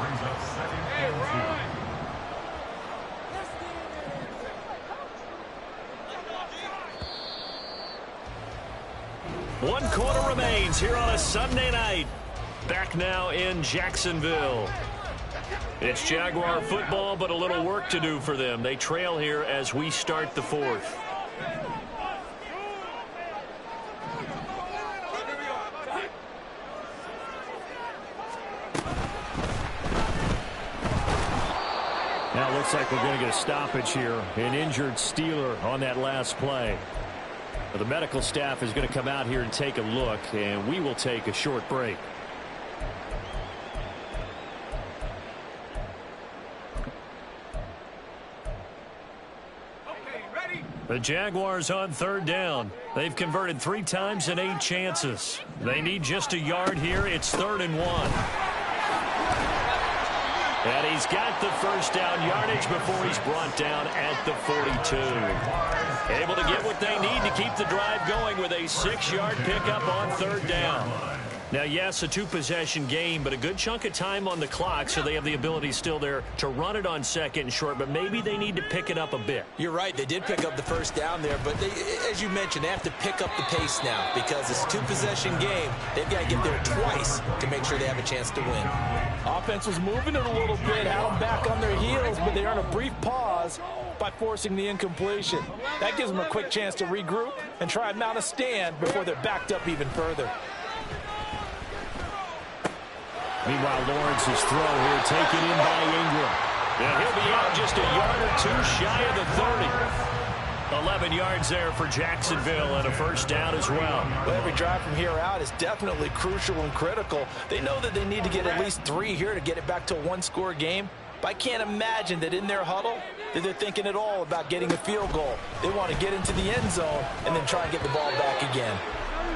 Speaker 5: Brings up 2nd and 2.
Speaker 2: One quarter remains here on a Sunday night. Back now in Jacksonville. It's Jaguar football, but a little work to do for them. They trail here as we start the 4th. Now it looks like we're going to get a stoppage here. An injured Steeler on that last play. The medical staff is going to come out here and take a look, and we will take a short break.
Speaker 3: Okay, ready?
Speaker 2: The Jaguars on 3rd down. They've converted 3 times and 8 chances. They need just a yard here. It's 3rd and 1. And he's got the 1st down yardage before he's brought down at the 42. Able to get what they need to keep the drive going with a 6-yard pickup on 3rd down. Now, yes, a 2-possession game, but a good chunk of time on the clock, so they have the ability still there to run it on 2nd and short, but maybe they need to pick it up a bit.
Speaker 4: You're right. They did pick up the 1st down there, but they, as you mentioned, they have to pick up the pace now because it's a 2-possession game. They've got to get there twice to make sure they have a chance to win. Offense was moving it a little bit, had them back on their heels, but they earn a brief pause by forcing the incompletion. That gives them a quick chance to regroup and try and mount a stand before they're backed up even further.
Speaker 2: Meanwhile, Lawrence's throw here taken in by Ingram. And he'll be out just a yard or 2 shy of the 30. 11 yards there for Jacksonville and a 1st down as well.
Speaker 4: Well, every drive from here out is definitely crucial and critical. They know that they need to get at least 3 here to get it back to a 1-score game. But I can't imagine that in their huddle that they're thinking at all about getting a field goal. They want to get into the end zone and then try and get the ball back again.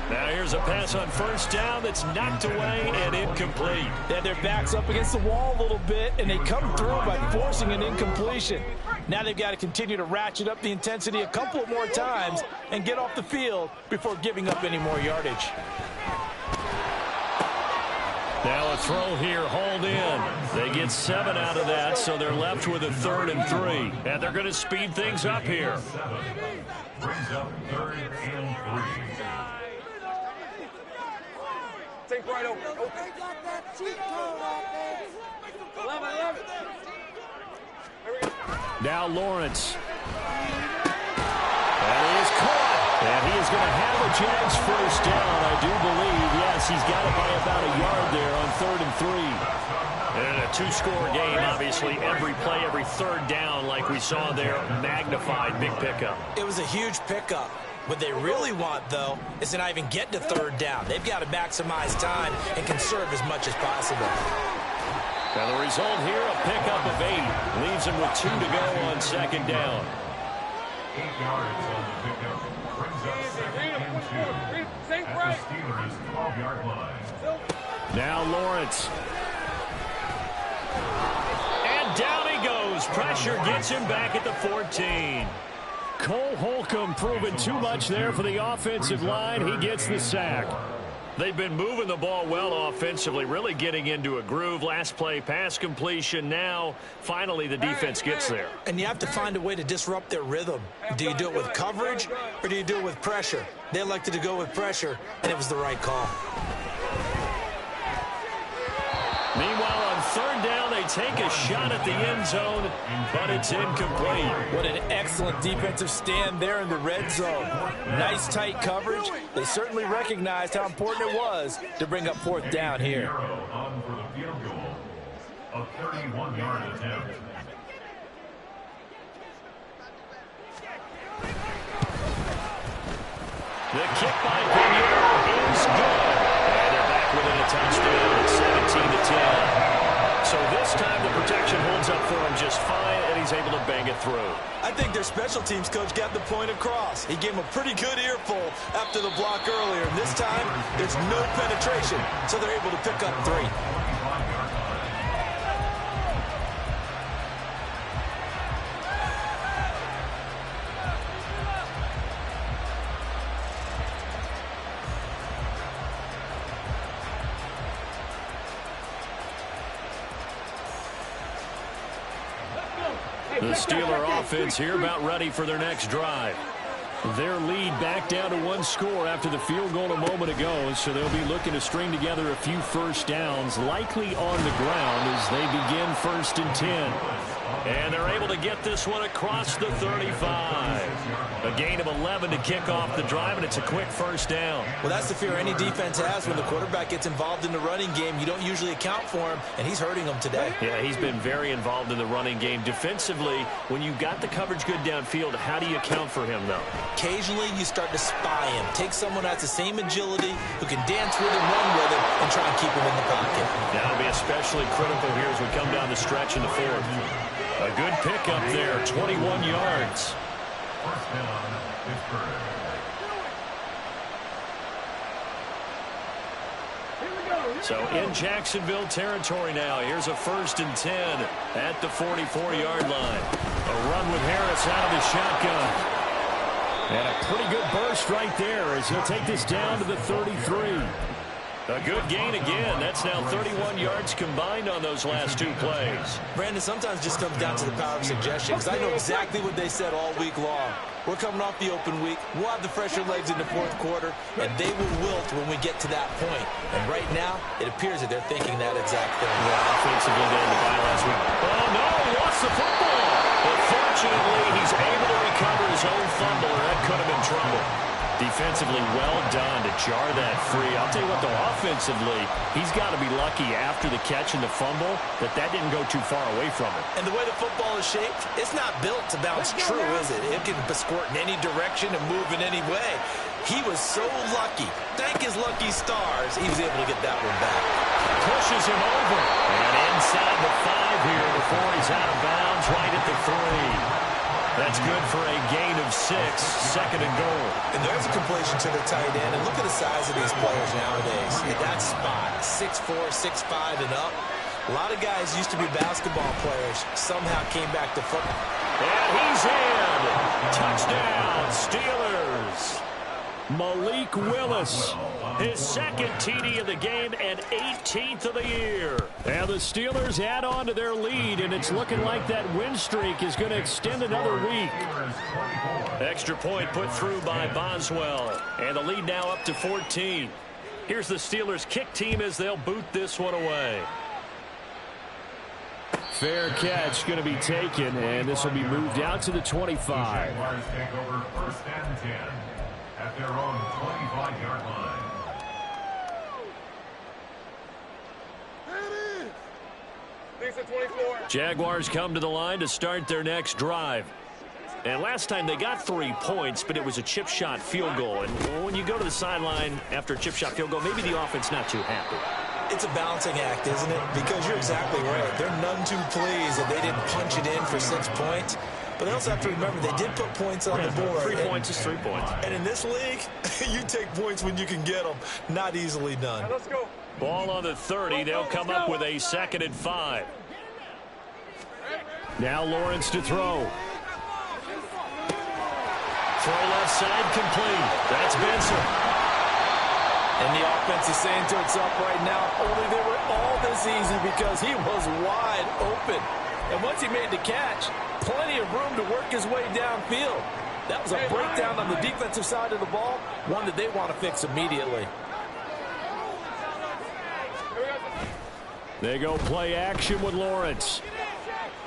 Speaker 2: Now here's a pass on 1st down that's knocked away and incomplete.
Speaker 4: They have their backs up against the wall a little bit, and they come through by forcing an incompletion. Now they've got to continue to ratchet up the intensity a couple of more times and get off the field before giving up any more yardage.
Speaker 2: Now a throw here, hauled in. They get 7 out of that, so they're left with a 3rd and 3. And they're going to speed things up here.
Speaker 5: Brings up 3rd and 3.
Speaker 3: Take right over. Okay. 11.
Speaker 2: Now Lawrence. That is caught. And he is going to have a Jags first down, I do believe. Yes, he's got it by about a yard there on 3rd and 3. And a two-score game, obviously. Every play, every third down, like we saw there, magnified. Big pickup.
Speaker 4: It was a huge pickup. What they really want, though, is to not even get to 3rd down. They've got to maximize time and conserve as much as possible.
Speaker 2: Now the result here, a pickup of 8. Leaves him with 2 to go on 2nd down.
Speaker 5: 8 yards on the pickup. Brings up 2nd and 2 at the Steelers' 12-yard line.
Speaker 2: Now Lawrence. And down he goes. Pressure gets him back at the 14. Cole Holcomb proving too much there for the offensive line. He gets the sack. They've been moving the ball well offensively, really getting into a groove. Last play, pass completion. Now, finally, the defense gets there.
Speaker 4: And you have to find a way to disrupt their rhythm. Do you do it with coverage, or do you do it with pressure? They elected to go with pressure, and it was the right call.
Speaker 2: Meanwhile, on 3rd down, they take a shot at the end zone, but it's incomplete.
Speaker 4: What an excellent defensive stand there in the red zone. Nice tight coverage. They certainly recognized how important it was to bring up 4th down here.
Speaker 5: On for the field goal. A 31-yard attempt.
Speaker 2: The kick by Pinheiro is good. And they're back within a touchdown at 17-10. So this time the protection holds up for him just fine, and he's able to bang it through.
Speaker 4: I think their special teams coach got the point across. He gave him a pretty good earful after the block earlier. And this time, there's no penetration, so they're able to pick up 3.
Speaker 2: The Steeler offense here about ready for their next drive. Their lead back down to 1 score after the field goal a moment ago, so they'll be looking to string together a few first downs, likely on the ground as they begin 1st and 10. And they're able to get this one across the 35. A gain of 11 to kick off the drive, and it's a quick first down.
Speaker 4: Well, that's the fear any defense has when the quarterback gets involved in the running game. You don't usually account for him, and he's hurting them today.
Speaker 2: Yeah, he's been very involved in the running game. Defensively, when you got the coverage good downfield, how do you account for him, though?
Speaker 4: Occasionally, you start to spy him. Take someone that has the same agility, who can dance with him, run with him, and try and keep him in the pocket.
Speaker 2: That'll be especially critical here as we come down the stretch in the 4th. A good pickup there, 21 yards.
Speaker 5: First down, Pittsburgh.
Speaker 2: So in Jacksonville territory now. Here's a 1st and 10 at the 44-yard line. A run with Harris out of the shotgun. And a pretty good burst right there as he'll take this down to the 33. A good gain again. That's now 31 yards combined on those last 2 plays.
Speaker 4: Brandon, sometimes just comes down to the power of suggestion, because I know exactly what they said all week long. We're coming off the open week. We'll have the fresher legs in the 4th quarter, and they will wilt when we get to that point. And right now, it appears that they're thinking that exact thing.
Speaker 2: Yeah, offensively they had the bye last week. Oh, no, he lost the football. But fortunately, he's able to recover his own fumble, or that could have been trouble. Defensively, well done to jar that free. I'll tell you what, though, offensively, he's got to be lucky after the catch and the fumble that didn't go too far away from him.
Speaker 4: And the way the football is shaped, it's not built to bounce true, is it? It can squirt in any direction and move in any way. He was so lucky. Thank his lucky stars, he was able to get that one back.
Speaker 2: Pushes him over. And inside the 5 here before he's out of bounds, right at the 3. That's good for a gain of 6, 2nd and goal.
Speaker 4: And there's a completion to the tight end. And look at the size of these players nowadays. In that spot, 6'4", 6'5", and up. A lot of guys used to be basketball players. Somehow came back to football.
Speaker 2: And he's in. Touchdown, Steelers. Malik Willis, his 2nd TD of the game and 18th of the year. And the Steelers add on to their lead, and it's looking like that win streak is going to extend another week. Extra point put through by Boswell, and the lead now up to 14. Here's the Steelers kick team as they'll boot this one away. Fair catch going to be taken, and this will be moved out to the 25.
Speaker 5: Jaguars take over 1st and 10. at their own 25-yard line.
Speaker 2: Jaguars come to the line to start their next drive. And last time they got 3 points, but it was a chip shot field goal. And when you go to the sideline after a chip shot field goal, maybe the offense not too happy.
Speaker 4: It's a balancing act, isn't it? Because you're exactly right. They're none too pleased that they didn't punch it in for 6 points. But they also have to remember they did put points on the board.
Speaker 2: 3 points is 3 points.
Speaker 4: And in this league, you take points when you can get them. Not easily done.
Speaker 3: Right, let's go.
Speaker 2: Ball on the 30. They'll come up with a 2nd and 5. Now Lawrence to throw. Throw left side complete. That's Benson.
Speaker 4: And the offense is saying to itself right now, only they were all this easy because he was wide open. And once he made the catch, plenty of room to work his way downfield. That was a breakdown on the defensive side of the ball, one that they want to fix immediately.
Speaker 2: They go play action with Lawrence.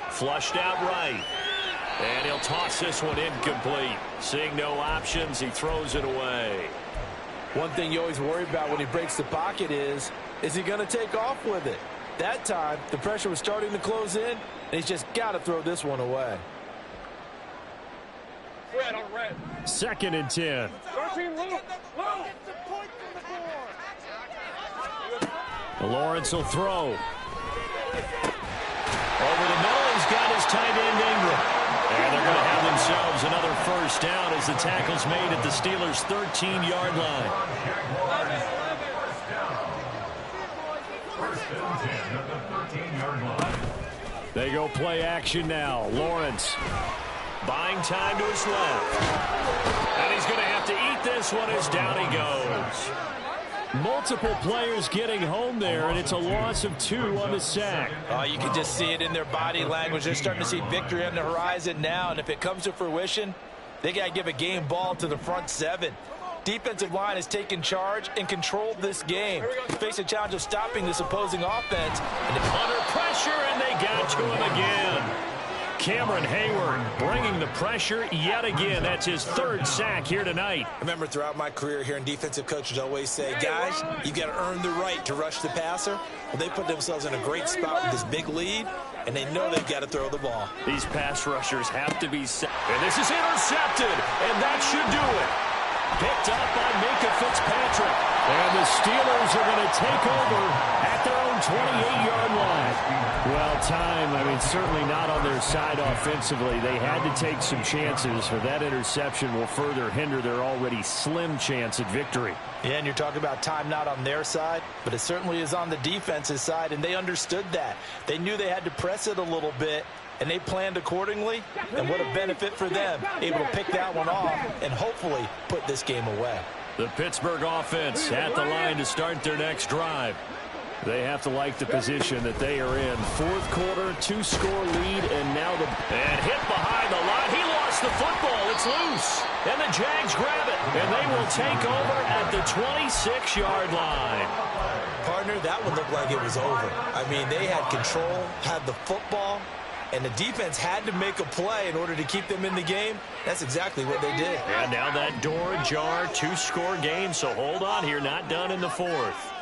Speaker 2: Flushed out right. And he'll toss this one incomplete. Seeing no options, he throws it away.
Speaker 4: One thing you always worry about when he breaks the pocket is he going to take off with it? That time, the pressure was starting to close in, and he's just got to throw this one away.
Speaker 3: Red on red.
Speaker 2: 2nd and 10.
Speaker 3: 13, Lou.
Speaker 2: Lawrence will throw. Over the middle, he's got his tight end Ingram. And they're going to have themselves another 1st down as the tackle's made at the Steelers' 13-yard line.
Speaker 5: First and 10 at the 13-yard line.
Speaker 2: They go play action now. Lawrence buying time to his left. And he's going to have to eat this one as down he goes. Multiple players getting home there, and it's a loss of 2 on the sack.
Speaker 4: You can just see it in their body language. They're starting to see victory on the horizon now, and if it comes to fruition, they got to give a game ball to the front 7. Defensive line has taken charge and controlled this game. Face a challenge of stopping this opposing offense. And
Speaker 2: under pressure, and they got to him again. Cameron Hayward bringing the pressure yet again. That's his 3rd sack here tonight.
Speaker 4: I remember throughout my career here in defensive coaches always say, guys, you got to earn the right to rush the passer. Well, they put themselves in a great spot with this big lead, and they know they've got to throw the ball.
Speaker 2: These pass rushers have to be set. And this is intercepted, and that should do it. Picked up by Minka Fitzpatrick. And the Steelers are going to take over at their own 28-yard line. Well, time, certainly not on their side offensively. They had to take some chances, for that interception will further hinder their already slim chance at victory.
Speaker 4: Yeah, and you're talking about time not on their side, but it certainly is on the defense's side, and they understood that. They knew they had to press it a little bit, and they planned accordingly, and what a benefit for them, able to pick that one off and hopefully put this game away.
Speaker 2: The Pittsburgh offense at the line to start their next drive. They have to like the position that they are in. 4th quarter, 2-score lead, and now and hit behind the line. He lost the football. It's loose. And the Jags grab it, and they will take over at the 26-yard line.
Speaker 4: Partner, that one looked like it was over. They had control, had the football, and the defense had to make a play in order to keep them in the game. That's exactly what they did.
Speaker 2: And now that door ajar, 2-score game, so hold on here, not done in the 4th.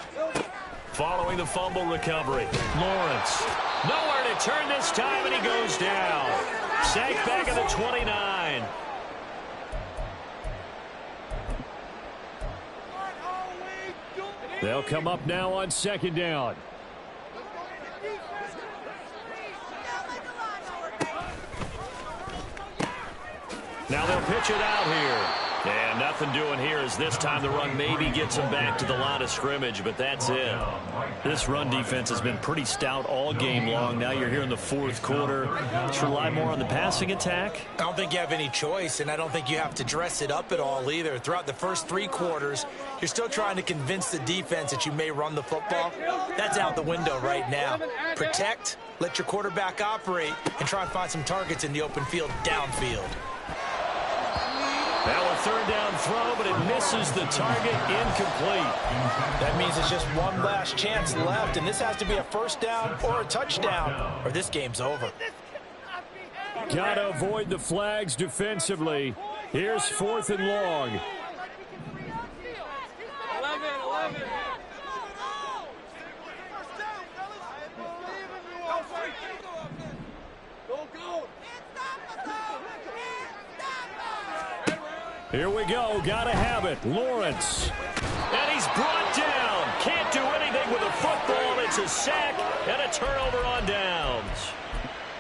Speaker 2: Following the fumble recovery, Lawrence nowhere to turn this time, and he goes down. Sacked back at the 29. They'll come up now on 2nd down. Now they'll pitch it out here. And nothing doing here as this time the run maybe gets them back to the line of scrimmage, but that's it. This run defense has been pretty stout all game long. Now you're here in the 4th quarter. Let's rely more on the passing attack.
Speaker 4: I don't think you have any choice, and I don't think you have to dress it up at all either. Throughout the first 3 quarters, you're still trying to convince the defense that you may run the football. That's out the window right now. Protect, let your quarterback operate, and try and find some targets in the open field downfield.
Speaker 2: Now a 3rd down throw, but it misses the target, incomplete.
Speaker 4: That means it's just one last chance left, and this has to be a 1st down or a touchdown, or this game's over.
Speaker 2: Got to avoid the flags defensively. Here's 4th and long. Here we go. Gotta have it. Lawrence.
Speaker 6: And he's brought down. Can't do anything with a football. It's a sack and a turnover on downs.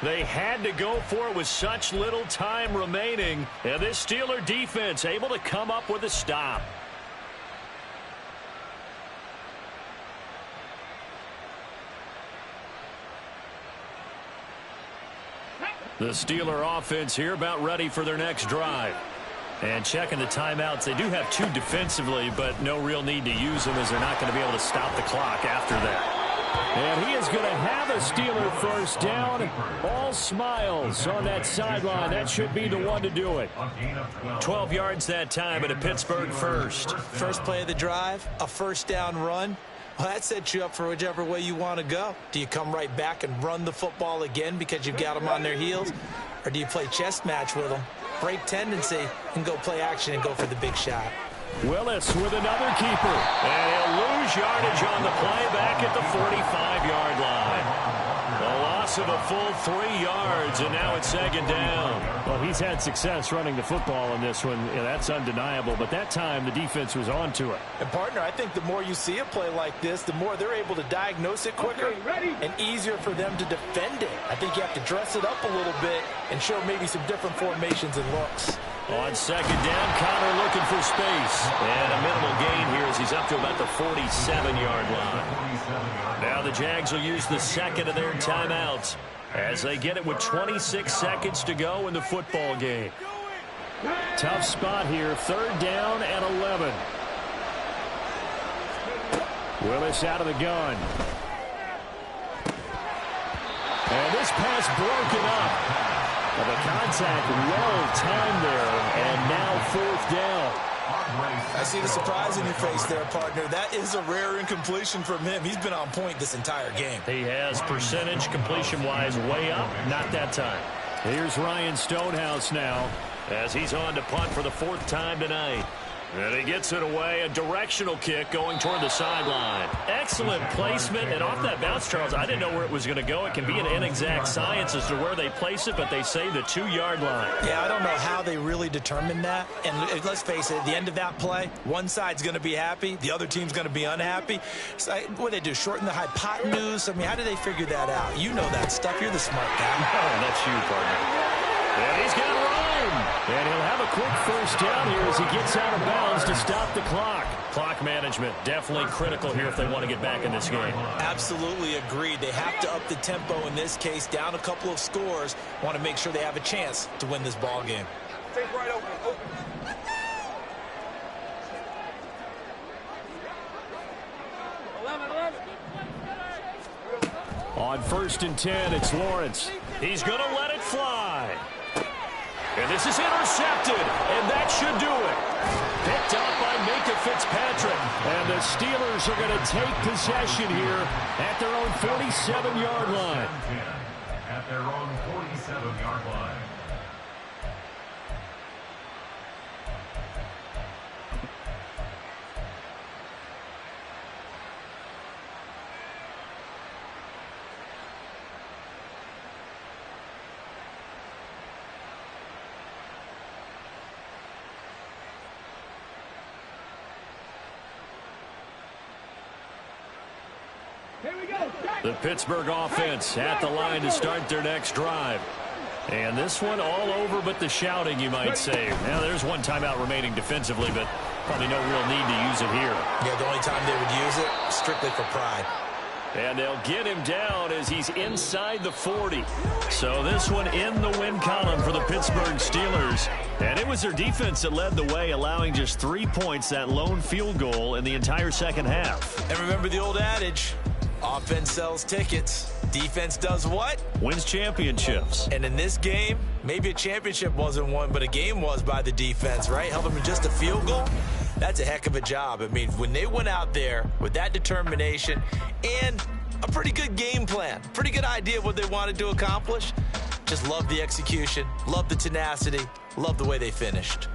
Speaker 6: They had to go for it with such little time remaining. And this Steeler defense able to come up with a stop. The Steeler offense here about ready for their next drive. And checking the timeouts, they do have 2 defensively, but no real need to use them as they're not going to be able to stop the clock after that.
Speaker 2: And he is going to have a Steeler first down. All smiles on that sideline. That should be the one to do it.
Speaker 6: 12 yards that time at a Pittsburgh first.
Speaker 4: First play of the drive, a first down run. Well, that sets you up for whichever way you want to go. Do you come right back and run the football again because you've got them on their heels? Or do you play chess match with them, break tendency, and go play action and go for the big shot?
Speaker 2: Willis with another keeper.
Speaker 6: And he'll lose yardage on the play back at the 45-yard line. A loss of a full 3 yards, and now it's second down.
Speaker 2: Well, he's had success running the football in this one. Yeah, that's undeniable. But that time, the defense was on to it.
Speaker 4: And, partner, I think the more you see a play like this, the more they're able to diagnose it quicker and easier for them to defend it. I think you have to dress it up a little bit and show maybe some different formations and looks.
Speaker 6: On second down, Connor looking for space. And a minimal gain here as he's up to about the 47-yard line. Now the Jags will use the second of their timeouts as they get it with 26 seconds to go in the football game.
Speaker 2: Tough spot here. 3rd down and 11. Willis out of the gun. And this pass broken up. Well, the contact well-timed there, and now 4th down.
Speaker 4: I see the surprise in your face there, partner. That is a rare incompletion from him. He's been on point this entire game.
Speaker 6: He has percentage completion-wise way up. Not that time.
Speaker 2: Here's Ryan Stonehouse now
Speaker 6: as he's on to punt for the 4th time tonight. And he gets it away, a directional kick going toward the sideline. Excellent placement, and off that bounce, Charles, I didn't know where it was going to go. It can be an inexact science as to where they place it, but they say the 2-yard line.
Speaker 4: Yeah, I don't know how they really determined that. And let's face it, at the end of that play, one side's going to be happy, the other team's going to be unhappy. So, what do they do, shorten the hypotenuse? I mean, how do they figure that out? You know that stuff. You're the smart guy.
Speaker 6: Oh, that's you, partner. And he's got room.
Speaker 2: And he'll have a quick first down here as he gets out of bounds to stop the clock.
Speaker 6: Clock management definitely critical here if they want to get back in this game.
Speaker 4: Absolutely agreed. They have to up the tempo in this case, down a couple of scores. Want to make sure they have a chance to win this ball game.
Speaker 3: Take right open.
Speaker 2: On 1st and 10, it's Lawrence.
Speaker 6: He's going to let it fly. And this is intercepted, and that should do it. Picked up by Minka Fitzpatrick.
Speaker 2: And the Steelers are going to take possession here at their own 47-yard line.
Speaker 5: At their own 47-yard line.
Speaker 2: The Pittsburgh offense at the line to start their next drive. And this one all over but the shouting, you might say. Now, there's one timeout remaining defensively, but probably no real need to use it here.
Speaker 4: Yeah, the only time they would use it, strictly for pride.
Speaker 2: And they'll get him down as he's inside the 40. So this one in the win column for the Pittsburgh Steelers. And it was their defense that led the way, allowing just 3 points, that lone field goal in the entire second half.
Speaker 4: And remember the old adage, offense sells tickets. Defense does what?
Speaker 2: Wins championships.
Speaker 4: And in this game, maybe a championship wasn't won, but a game was by the defense, right? Held them to just a field goal. That's a heck of a job. I mean, when they went out there with that determination and a pretty good game plan, pretty good idea of what they wanted to accomplish, just love the execution, love the tenacity, love the way they finished.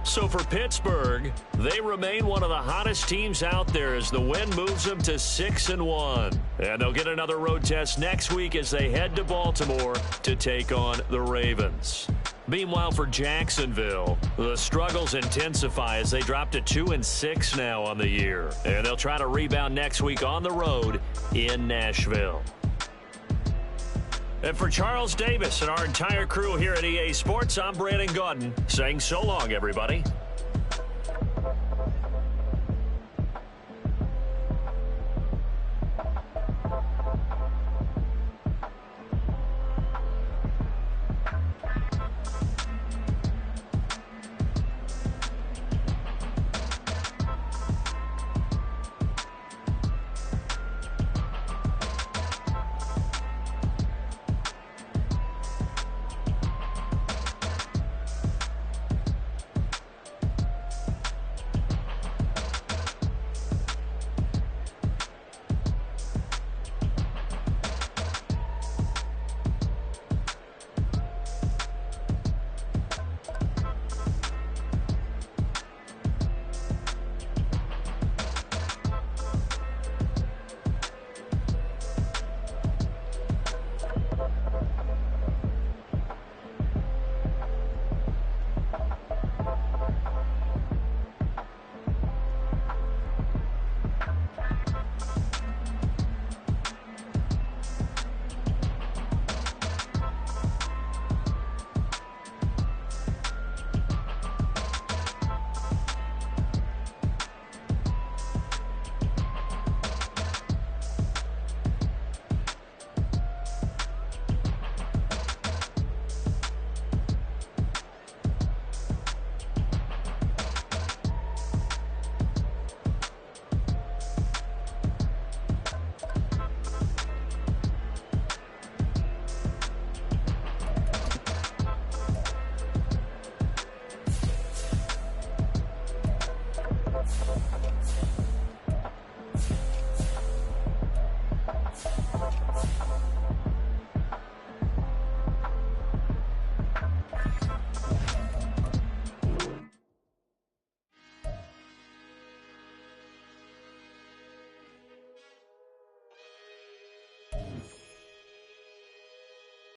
Speaker 2: So for Pittsburgh, they remain one of the hottest teams out there as the win moves them to 6-1. And they'll get another road test next week as they head to Baltimore to take on the Ravens. Meanwhile, for Jacksonville, the struggles intensify as they drop to 2-6 now on the year. And they'll try to rebound next week on the road in Nashville. And for Charles Davis and our entire crew here at EA Sports, I'm Brandon Gaudin saying so long, everybody.